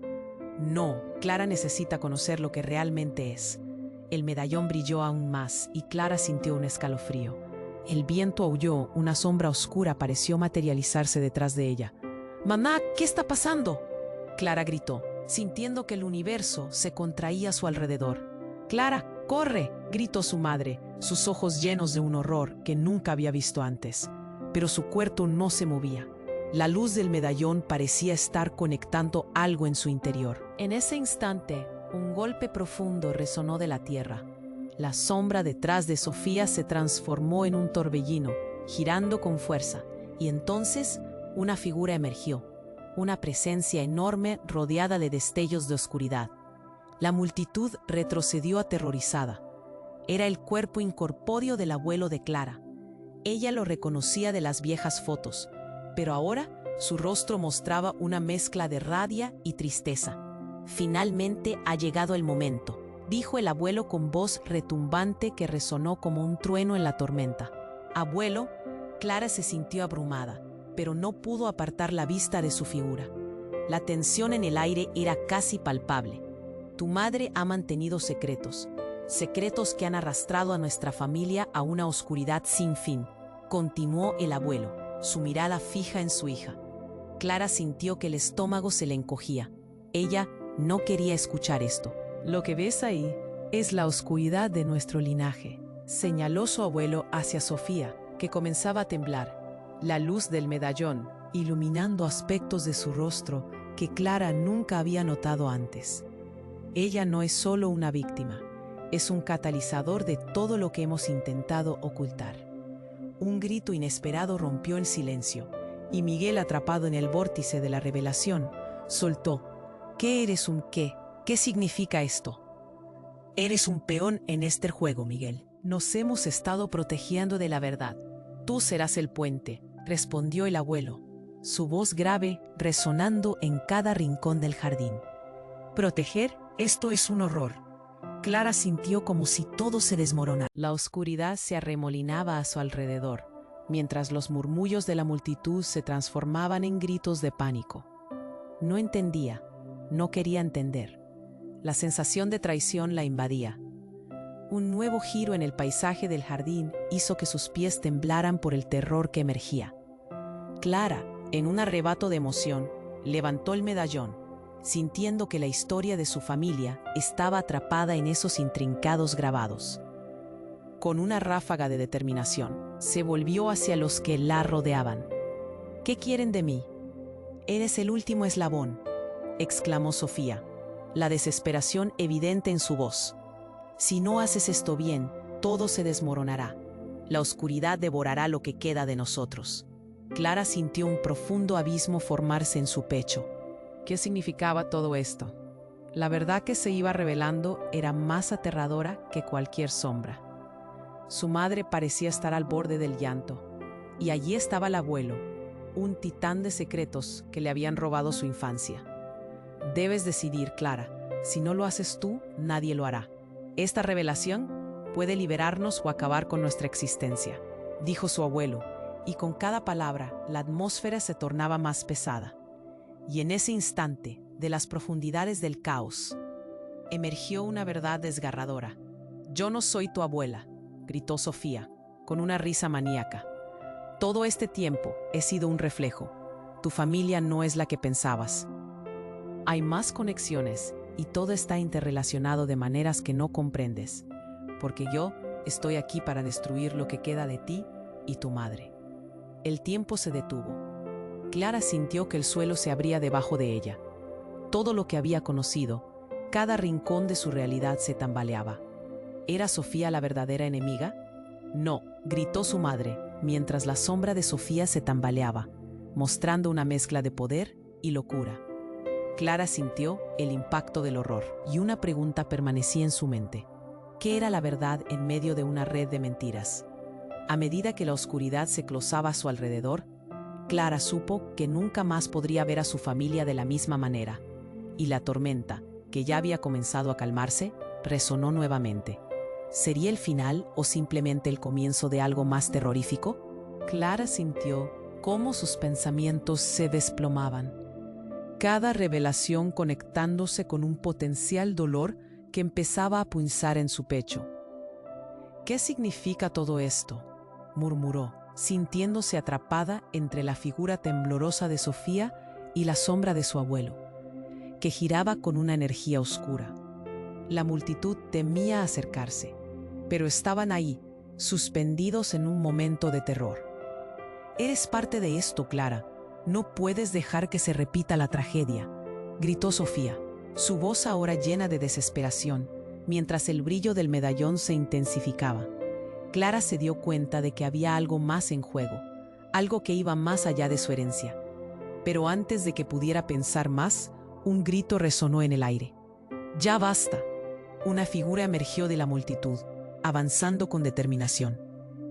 No, Clara necesita conocer lo que realmente es. El medallón brilló aún más y Clara sintió un escalofrío. El viento aulló, una sombra oscura pareció materializarse detrás de ella. «¡Mamá, qué está pasando!», Clara gritó, sintiendo que el universo se contraía a su alrededor. «¡Clara, corre!», gritó su madre, sus ojos llenos de un horror que nunca había visto antes. Pero su cuerpo no se movía. La luz del medallón parecía estar conectando algo en su interior. En ese instante, un golpe profundo resonó de la tierra. La sombra detrás de Sofía se transformó en un torbellino, girando con fuerza, y entonces una figura emergió, una presencia enorme rodeada de destellos de oscuridad. La multitud retrocedió aterrorizada. Era el cuerpo incorpóreo del abuelo de Clara. Ella lo reconocía de las viejas fotos, pero ahora su rostro mostraba una mezcla de rabia y tristeza. «Finalmente ha llegado el momento», dijo el abuelo con voz retumbante que resonó como un trueno en la tormenta. «Abuelo», Clara se sintió abrumada, pero no pudo apartar la vista de su figura. La tensión en el aire era casi palpable. «Tu madre ha mantenido secretos, secretos que han arrastrado a nuestra familia a una oscuridad sin fin», continuó el abuelo, su mirada fija en su hija. Clara sintió que el estómago se le encogía. Ella no quería escuchar esto. «Lo que ves ahí es la oscuridad de nuestro linaje», señaló su abuelo hacia Sofía, que comenzaba a temblar. La luz del medallón, iluminando aspectos de su rostro que Clara nunca había notado antes. Ella no es solo una víctima, es un catalizador de todo lo que hemos intentado ocultar. Un grito inesperado rompió el silencio, y Miguel, atrapado en el vórtice de la revelación, soltó: «¿Qué eres un qué? ¿Qué significa esto?». «Eres un peón en este juego, Miguel. Nos hemos estado protegiendo de la verdad. Tú serás el puente», respondió el abuelo, su voz grave resonando en cada rincón del jardín. «¿Proteger? Esto es un horror». Clara sintió como si todo se desmoronara. La oscuridad se arremolinaba a su alrededor, mientras los murmullos de la multitud se transformaban en gritos de pánico. No entendía, no quería entender. La sensación de traición la invadía. Un nuevo giro en el paisaje del jardín hizo que sus pies temblaran por el terror que emergía. Clara, en un arrebato de emoción, levantó el medallón. sintiendo que la historia de su familia estaba atrapada en esos intrincados grabados. Con una ráfaga de determinación, se volvió hacia los que la rodeaban. «¿Qué quieren de mí? Eres el último eslabón», exclamó Sofía, la desesperación evidente en su voz. «Si no haces esto bien, todo se desmoronará. La oscuridad devorará lo que queda de nosotros». Clara sintió un profundo abismo formarse en su pecho. ¿Qué significaba todo esto? La verdad que se iba revelando era más aterradora que cualquier sombra. Su madre parecía estar al borde del llanto, y allí estaba el abuelo, un titán de secretos que le habían robado su infancia. «Debes decidir, Clara. Si no lo haces tú, nadie lo hará. Esta revelación puede liberarnos o acabar con nuestra existencia», dijo su abuelo, y con cada palabra la atmósfera se tornaba más pesada. Y en ese instante, de las profundidades del caos, emergió una verdad desgarradora. «Yo no soy tu abuela», gritó Sofía, con una risa maníaca. «Todo este tiempo he sido un reflejo. Tu familia no es la que pensabas. Hay más conexiones y todo está interrelacionado de maneras que no comprendes, porque yo estoy aquí para destruir lo que queda de ti y tu madre». El tiempo se detuvo. Clara sintió que el suelo se abría debajo de ella. Todo lo que había conocido, cada rincón de su realidad se tambaleaba. ¿Era Sofía la verdadera enemiga? «No», gritó su madre, mientras la sombra de Sofía se tambaleaba, mostrando una mezcla de poder y locura. Clara sintió el impacto del horror, y una pregunta permanecía en su mente. ¿Qué era la verdad en medio de una red de mentiras? A medida que la oscuridad se closaba a su alrededor, Clara supo que nunca más podría ver a su familia de la misma manera, y la tormenta, que ya había comenzado a calmarse, resonó nuevamente. ¿Sería el final o simplemente el comienzo de algo más terrorífico? Clara sintió cómo sus pensamientos se desplomaban, cada revelación conectándose con un potencial dolor que empezaba a punzar en su pecho. «¿Qué significa todo esto?», murmuró, sintiéndose atrapada entre la figura temblorosa de Sofía y la sombra de su abuelo, que giraba con una energía oscura. La multitud temía acercarse, pero estaban ahí, suspendidos en un momento de terror. «Eres parte de esto, Clara. No puedes dejar que se repita la tragedia», gritó Sofía, su voz ahora llena de desesperación, mientras el brillo del medallón se intensificaba. Clara se dio cuenta de que había algo más en juego, algo que iba más allá de su herencia. Pero antes de que pudiera pensar más, un grito resonó en el aire. «¡Ya basta!». Una figura emergió de la multitud, avanzando con determinación.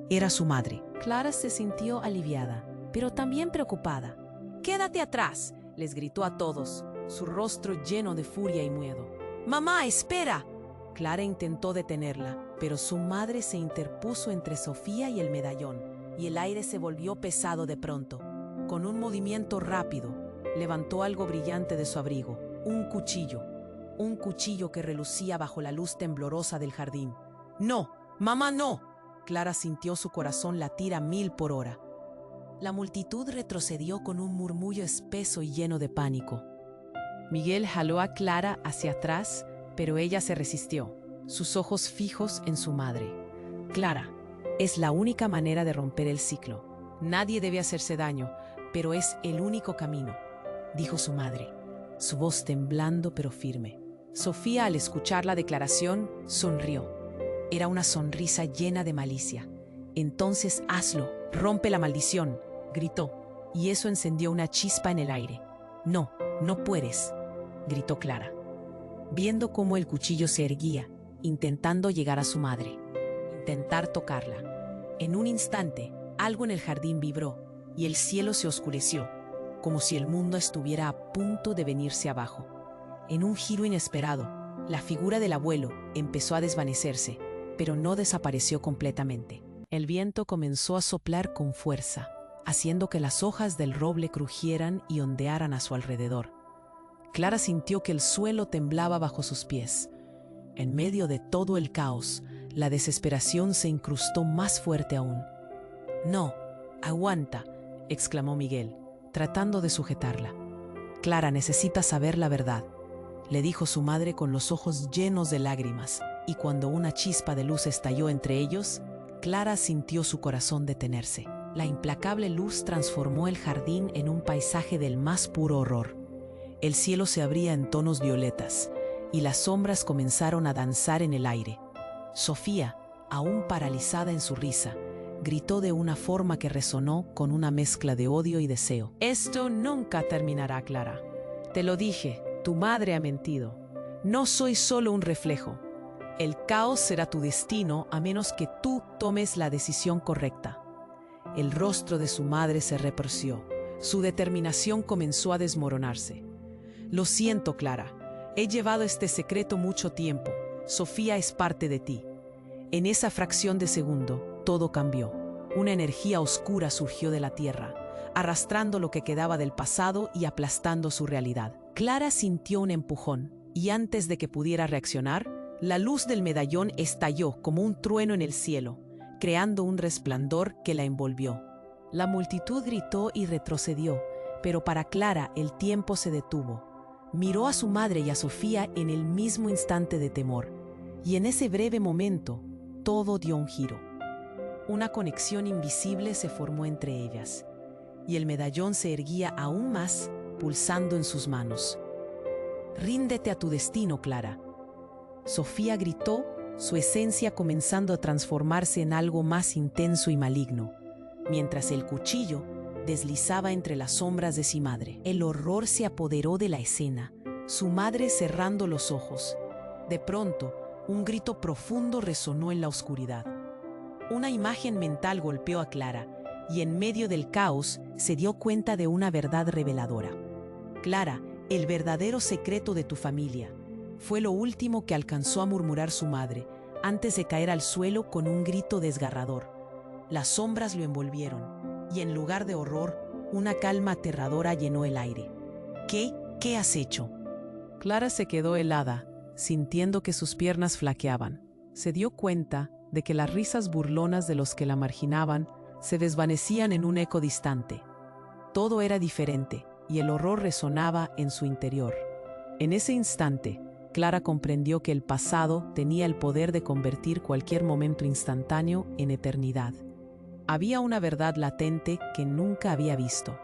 Era su madre. Clara se sintió aliviada, pero también preocupada. «¡Quédate atrás!», les gritó a todos, su rostro lleno de furia y miedo. «¡Mamá, espera!». Clara intentó detenerla, pero su madre se interpuso entre Sofía y el medallón, y el aire se volvió pesado de pronto. Con un movimiento rápido, levantó algo brillante de su abrigo, un cuchillo que relucía bajo la luz temblorosa del jardín. «¡No! ¡Mamá, no!». Clara sintió su corazón latir a 1000 por hora. La multitud retrocedió con un murmullo espeso y lleno de pánico. Miguel jaló a Clara hacia atrás, pero ella se resistió, sus ojos fijos en su madre. «Clara, es la única manera de romper el ciclo. Nadie debe hacerse daño, pero es el único camino», dijo su madre, su voz temblando pero firme. Sofía, al escuchar la declaración, sonrió. Era una sonrisa llena de malicia. «Entonces hazlo, rompe la maldición», gritó, y eso encendió una chispa en el aire. «No, no puedes», gritó Clara, viendo cómo el cuchillo se erguía, intentando llegar a su madre, intentar tocarla. En un instante, algo en el jardín vibró y el cielo se oscureció, como si el mundo estuviera a punto de venirse abajo. En un giro inesperado, la figura del abuelo empezó a desvanecerse, pero no desapareció completamente. El viento comenzó a soplar con fuerza, haciendo que las hojas del roble crujieran y ondearan a su alrededor. Clara sintió que el suelo temblaba bajo sus pies. En medio de todo el caos, la desesperación se incrustó más fuerte aún. «No, aguanta», exclamó Miguel, tratando de sujetarla. Clara necesita saber la verdad, le dijo su madre con los ojos llenos de lágrimas, y cuando una chispa de luz estalló entre ellos, Clara sintió su corazón detenerse. La implacable luz transformó el jardín en un paisaje del más puro horror. El cielo se abría en tonos violetas, y las sombras comenzaron a danzar en el aire. Sofía, aún paralizada en su risa, gritó de una forma que resonó con una mezcla de odio y deseo. «Esto nunca terminará, Clara. Te lo dije, tu madre ha mentido. No soy solo un reflejo. El caos será tu destino a menos que tú tomes la decisión correcta». El rostro de su madre se retorció. Su determinación comenzó a desmoronarse. «Lo siento, Clara. He llevado este secreto mucho tiempo. Sofía es parte de ti». En esa fracción de segundo, todo cambió. Una energía oscura surgió de la tierra, arrastrando lo que quedaba del pasado y aplastando su realidad. Clara sintió un empujón, y antes de que pudiera reaccionar, la luz del medallón estalló como un trueno en el cielo, creando un resplandor que la envolvió. La multitud gritó y retrocedió, pero para Clara el tiempo se detuvo. Miró a su madre y a Sofía en el mismo instante de temor, y en ese breve momento, todo dio un giro. Una conexión invisible se formó entre ellas, y el medallón se erguía aún más, pulsando en sus manos. «Ríndete a tu destino, Clara». Sofía gritó, su esencia comenzando a transformarse en algo más intenso y maligno, mientras el cuchillo deslizaba entre las sombras de su madre. El horror se apoderó de la escena, su madre cerrando los ojos. De pronto, un grito profundo resonó en la oscuridad. Una imagen mental golpeó a Clara, y en medio del caos se dio cuenta de una verdad reveladora. «Clara, el verdadero secreto de tu familia», fue lo último que alcanzó a murmurar su madre, antes de caer al suelo con un grito desgarrador. Las sombras lo envolvieron, y en lugar de horror, una calma aterradora llenó el aire. ¿Qué has hecho?» Clara se quedó helada, sintiendo que sus piernas flaqueaban. Se dio cuenta de que las risas burlonas de los que la marginaban se desvanecían en un eco distante. Todo era diferente, y el horror resonaba en su interior. En ese instante, Clara comprendió que el pasado tenía el poder de convertir cualquier momento instantáneo en eternidad. Había una verdad latente que nunca había visto,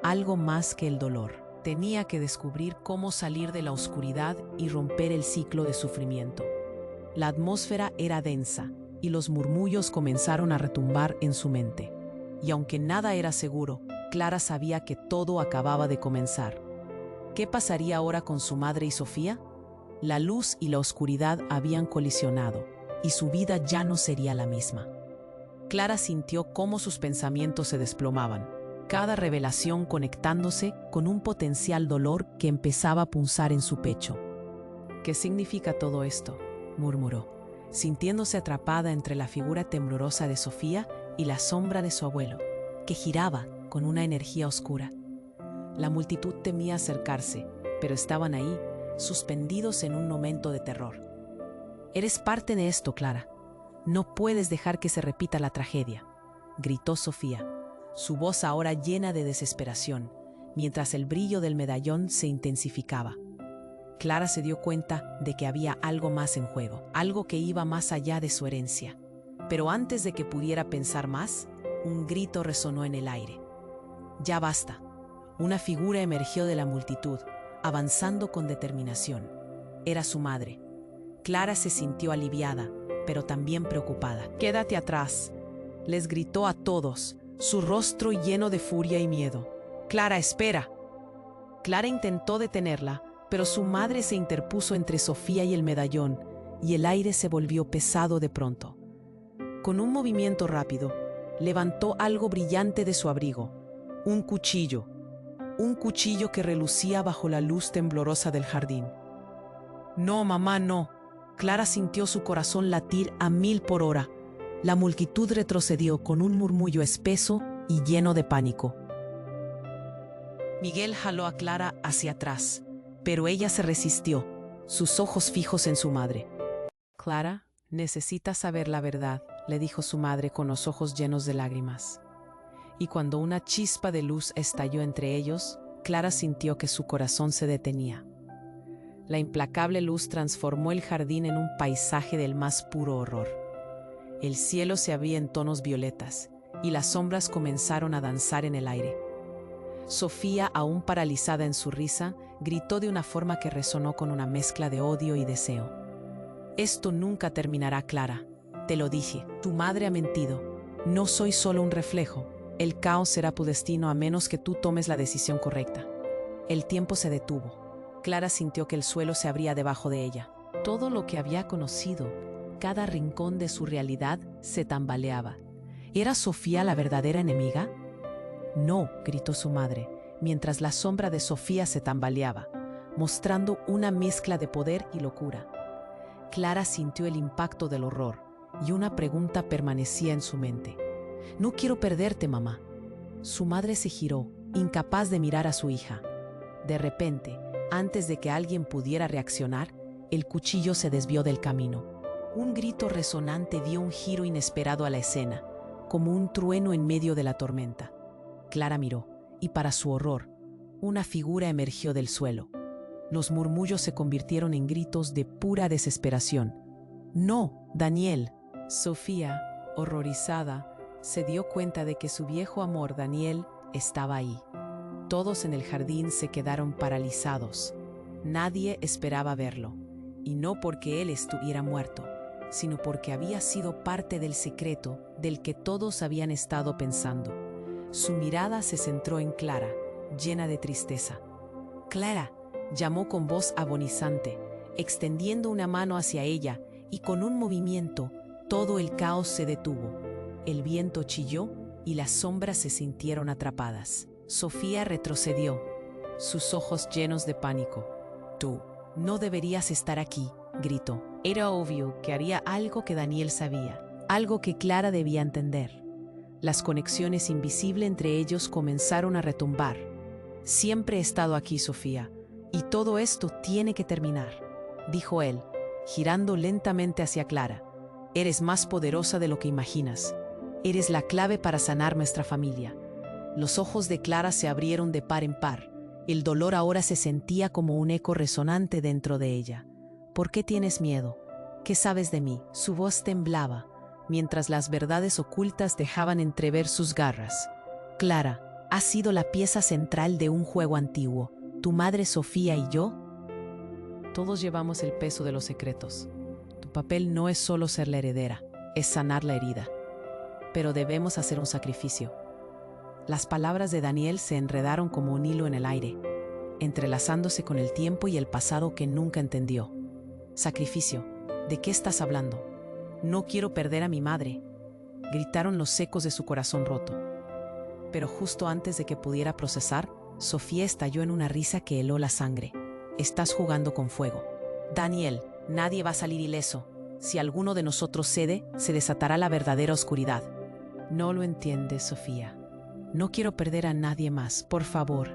algo más que el dolor. Tenía que descubrir cómo salir de la oscuridad y romper el ciclo de sufrimiento. La atmósfera era densa, y los murmullos comenzaron a retumbar en su mente. Y aunque nada era seguro, Clara sabía que todo acababa de comenzar. ¿Qué pasaría ahora con su madre y Sofía? La luz y la oscuridad habían colisionado, y su vida ya no sería la misma. Clara sintió cómo sus pensamientos se desplomaban, cada revelación conectándose con un potencial dolor que empezaba a punzar en su pecho. «¿Qué significa todo esto?», murmuró, sintiéndose atrapada entre la figura temblorosa de Sofía y la sombra de su abuelo, que giraba con una energía oscura. La multitud temía acercarse, pero estaban ahí, suspendidos en un momento de terror. «Eres parte de esto, Clara. No puedes dejar que se repita la tragedia», gritó Sofía, su voz ahora llena de desesperación, mientras el brillo del medallón se intensificaba. Clara se dio cuenta de que había algo más en juego, algo que iba más allá de su herencia. Pero antes de que pudiera pensar más, un grito resonó en el aire. «Ya basta». Una figura emergió de la multitud, avanzando con determinación. Era su madre. Clara se sintió aliviada, pero también preocupada. «Quédate atrás», les gritó a todos, su rostro lleno de furia y miedo. «Clara, espera». Clara intentó detenerla, pero su madre se interpuso entre Sofía y el medallón, y el aire se volvió pesado de pronto. Con un movimiento rápido, levantó algo brillante de su abrigo, un cuchillo que relucía bajo la luz temblorosa del jardín. «No, mamá, no». Clara sintió su corazón latir a 1000 por hora. La multitud retrocedió con un murmullo espeso y lleno de pánico. Miguel jaló a Clara hacia atrás, pero ella se resistió, sus ojos fijos en su madre. «Clara, necesitas saber la verdad», le dijo su madre con los ojos llenos de lágrimas. Y cuando una chispa de luz estalló entre ellos, Clara sintió que su corazón se detenía. La implacable luz transformó el jardín en un paisaje del más puro horror. El cielo se abría en tonos violetas y las sombras comenzaron a danzar en el aire. Sofía, aún paralizada en su risa, gritó de una forma que resonó con una mezcla de odio y deseo. «Esto nunca terminará, Clara. Te lo dije. Tu madre ha mentido. No soy solo un reflejo. El caos será tu destino a menos que tú tomes la decisión correcta». El tiempo se detuvo. Clara sintió que el suelo se abría debajo de ella. Todo lo que había conocido, cada rincón de su realidad, se tambaleaba. ¿Era Sofía la verdadera enemiga? «No», gritó su madre, mientras la sombra de Sofía se tambaleaba, mostrando una mezcla de poder y locura. Clara sintió el impacto del horror, y una pregunta permanecía en su mente. «No quiero perderte, mamá». Su madre se giró, incapaz de mirar a su hija. De repente, antes de que alguien pudiera reaccionar, el cuchillo se desvió del camino. Un grito resonante dio un giro inesperado a la escena, como un trueno en medio de la tormenta. Clara miró, y para su horror, una figura emergió del suelo. Los murmullos se convirtieron en gritos de pura desesperación. «¡No, Daniel!». Sofía, horrorizada, se dio cuenta de que su viejo amor, Daniel, estaba ahí. Todos en el jardín se quedaron paralizados. Nadie esperaba verlo, y no porque él estuviera muerto, sino porque había sido parte del secreto del que todos habían estado pensando. Su mirada se centró en Clara, llena de tristeza. «Clara», llamó con voz agonizante, extendiendo una mano hacia ella, y con un movimiento, todo el caos se detuvo. El viento chilló y las sombras se sintieron atrapadas. Sofía retrocedió, sus ojos llenos de pánico. «Tú no deberías estar aquí», gritó. Era obvio que haría algo que Daniel sabía, algo que Clara debía entender. Las conexiones invisibles entre ellos comenzaron a retumbar. «Siempre he estado aquí, Sofía, y todo esto tiene que terminar», dijo él, girando lentamente hacia Clara. «Eres más poderosa de lo que imaginas. Eres la clave para sanar nuestra familia». Los ojos de Clara se abrieron de par en par. El dolor ahora se sentía como un eco resonante dentro de ella. «¿Por qué tienes miedo? ¿Qué sabes de mí?». Su voz temblaba, mientras las verdades ocultas dejaban entrever sus garras. «Clara, has sido la pieza central de un juego antiguo. Tu madre Sofía y yo, todos llevamos el peso de los secretos. Tu papel no es solo ser la heredera, es sanar la herida. Pero debemos hacer un sacrificio». Las palabras de Daniel se enredaron como un hilo en el aire, entrelazándose con el tiempo y el pasado que nunca entendió. «Sacrificio, ¿de qué estás hablando?». «No quiero perder a mi madre», gritaron los ecos de su corazón roto. Pero justo antes de que pudiera procesar, Sofía estalló en una risa que heló la sangre. «Estás jugando con fuego. Daniel, nadie va a salir ileso. Si alguno de nosotros cede, se desatará la verdadera oscuridad». «No lo entiendes, Sofía. No quiero perder a nadie más, por favor».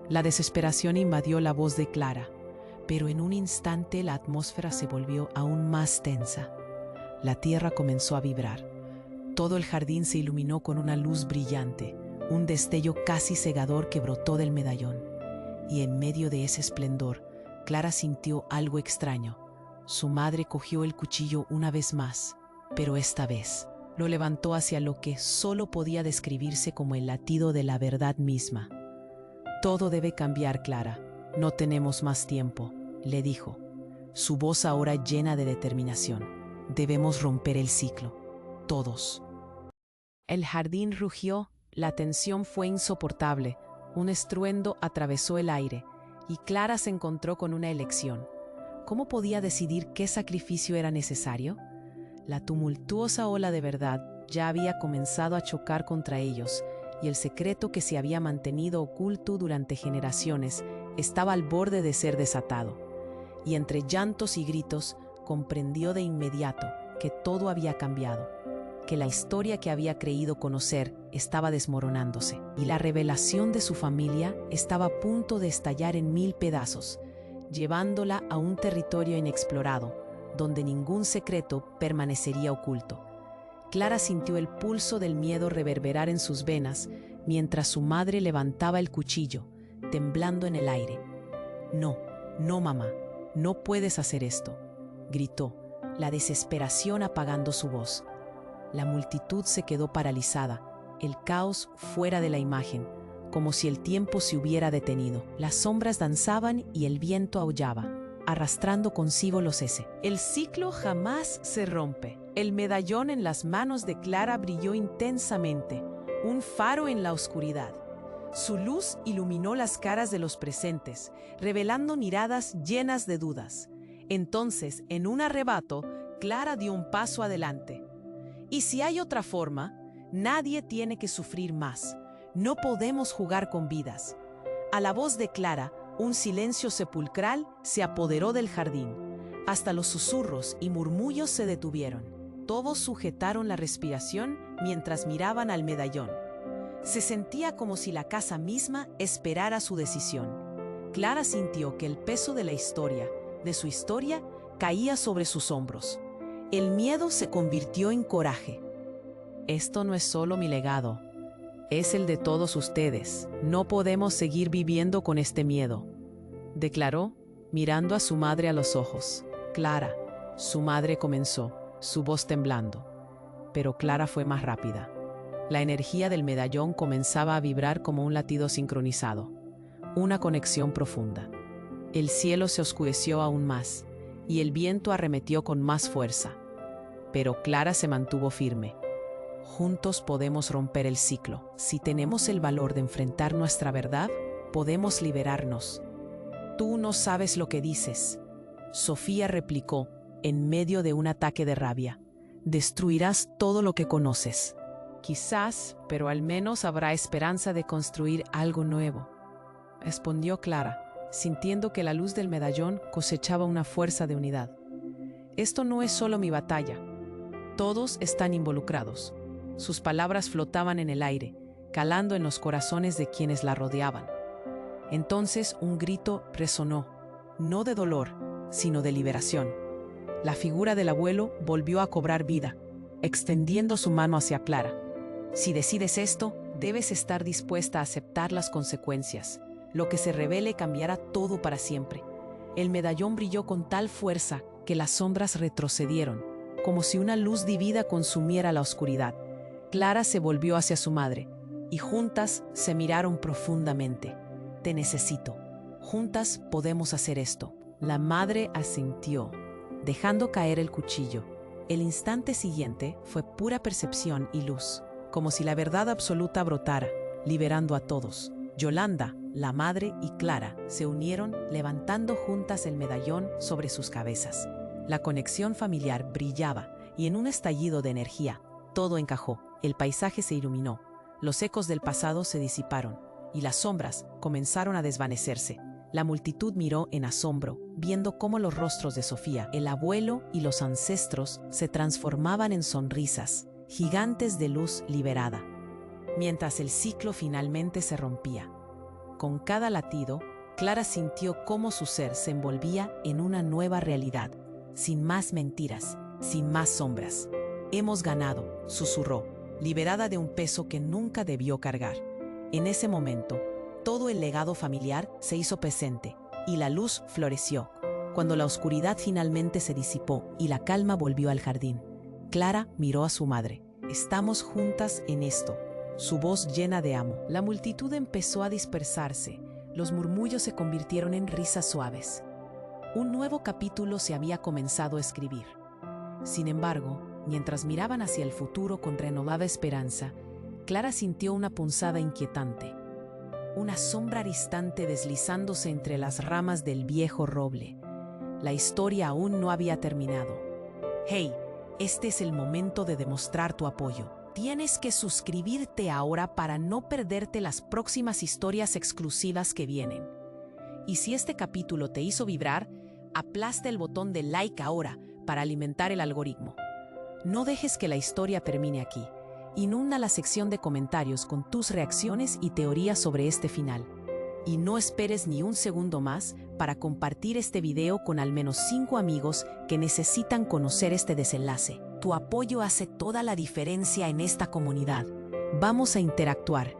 La desesperación invadió la voz de Clara, pero en un instante la atmósfera se volvió aún más tensa. La tierra comenzó a vibrar. Todo el jardín se iluminó con una luz brillante, un destello casi cegador que brotó del medallón. Y en medio de ese esplendor, Clara sintió algo extraño. Su madre cogió el cuchillo una vez más, pero esta vez lo levantó hacia lo que solo podía describirse como el latido de la verdad misma. «Todo debe cambiar, Clara. No tenemos más tiempo», le dijo, su voz ahora llena de determinación. «Debemos romper el ciclo. Todos». El jardín rugió, la tensión fue insoportable, un estruendo atravesó el aire, y Clara se encontró con una elección. ¿Cómo podía decidir qué sacrificio era necesario? La tumultuosa ola de verdad ya había comenzado a chocar contra ellos, y el secreto que se había mantenido oculto durante generaciones estaba al borde de ser desatado. Y entre llantos y gritos, comprendió de inmediato que todo había cambiado, que la historia que había creído conocer estaba desmoronándose, y la revelación de su familia estaba a punto de estallar en 1000 pedazos, llevándola a un territorio inexplorado, donde ningún secreto permanecería oculto. Clara sintió el pulso del miedo reverberar en sus venas mientras su madre levantaba el cuchillo, temblando en el aire. No, no, mamá, no puedes hacer esto, gritó, la desesperación apagando su voz. La multitud se quedó paralizada, el caos fuera de la imagen, como si el tiempo se hubiera detenido. Las sombras danzaban y el viento aullaba, arrastrando consigo los S. El ciclo jamás se rompe. El medallón en las manos de Clara brilló intensamente, un faro en la oscuridad. Su luz iluminó las caras de los presentes, revelando miradas llenas de dudas. Entonces, en un arrebato, Clara dio un paso adelante. Y si hay otra forma, nadie tiene que sufrir más. No podemos jugar con vidas. A la voz de Clara, un silencio sepulcral se apoderó del jardín. Hasta los susurros y murmullos se detuvieron. Todos sujetaron la respiración mientras miraban al medallón. Se sentía como si la casa misma esperara su decisión. Clara sintió que el peso de la historia, de su historia, caía sobre sus hombros. El miedo se convirtió en coraje. Esto no es solo mi legado, es el de todos ustedes. No podemos seguir viviendo con este miedo, declaró, mirando a su madre a los ojos. Clara, su madre comenzó, su voz temblando. Pero Clara fue más rápida. La energía del medallón comenzaba a vibrar como un latido sincronizado, una conexión profunda. El cielo se oscureció aún más, y el viento arremetió con más fuerza. Pero Clara se mantuvo firme. Juntos podemos romper el ciclo. Si tenemos el valor de enfrentar nuestra verdad, podemos liberarnos. Tú no sabes lo que dices, Sofía replicó, en medio de un ataque de rabia. Destruirás todo lo que conoces. Quizás, pero al menos habrá esperanza de construir algo nuevo, respondió Clara, sintiendo que la luz del medallón cosechaba una fuerza de unidad. Esto no es solo mi batalla. Todos están involucrados. Sus palabras flotaban en el aire, calando en los corazones de quienes la rodeaban. Entonces un grito resonó, no de dolor, sino de liberación. La figura del abuelo volvió a cobrar vida, extendiendo su mano hacia Clara. Si decides esto, debes estar dispuesta a aceptar las consecuencias. Lo que se revele cambiará todo para siempre. El medallón brilló con tal fuerza que las sombras retrocedieron, como si una luz divina consumiera la oscuridad. Clara se volvió hacia su madre, y juntas se miraron profundamente. Te necesito. Juntas podemos hacer esto. La madre asintió, dejando caer el cuchillo. El instante siguiente fue pura percepción y luz, como si la verdad absoluta brotara, liberando a todos. Yolanda, la madre y Clara se unieron levantando juntas el medallón sobre sus cabezas. La conexión familiar brillaba y en un estallido de energía, todo encajó. El paisaje se iluminó, los ecos del pasado se disiparon y las sombras comenzaron a desvanecerse. La multitud miró en asombro, viendo cómo los rostros de Sofía, el abuelo y los ancestros se transformaban en sonrisas, gigantes de luz liberada, mientras el ciclo finalmente se rompía. Con cada latido, Clara sintió cómo su ser se envolvía en una nueva realidad, sin más mentiras, sin más sombras. Hemos ganado, susurró, liberada de un peso que nunca debió cargar. En ese momento, todo el legado familiar se hizo presente y la luz floreció. Cuando la oscuridad finalmente se disipó y la calma volvió al jardín, Clara miró a su madre. Estamos juntas en esto, su voz llena de amor. La multitud empezó a dispersarse, los murmullos se convirtieron en risas suaves. Un nuevo capítulo se había comenzado a escribir. Sin embargo, mientras miraban hacia el futuro con renovada esperanza, Clara sintió una punzada inquietante. Una sombra distante deslizándose entre las ramas del viejo roble. La historia aún no había terminado. Hey, este es el momento de demostrar tu apoyo. Tienes que suscribirte ahora para no perderte las próximas historias exclusivas que vienen. Y si este capítulo te hizo vibrar, aplasta el botón de like ahora para alimentar el algoritmo. No dejes que la historia termine aquí. Inunda la sección de comentarios con tus reacciones y teorías sobre este final. Y no esperes ni un segundo más para compartir este video con al menos 5 amigos que necesitan conocer este desenlace. Tu apoyo hace toda la diferencia en esta comunidad. Vamos a interactuar.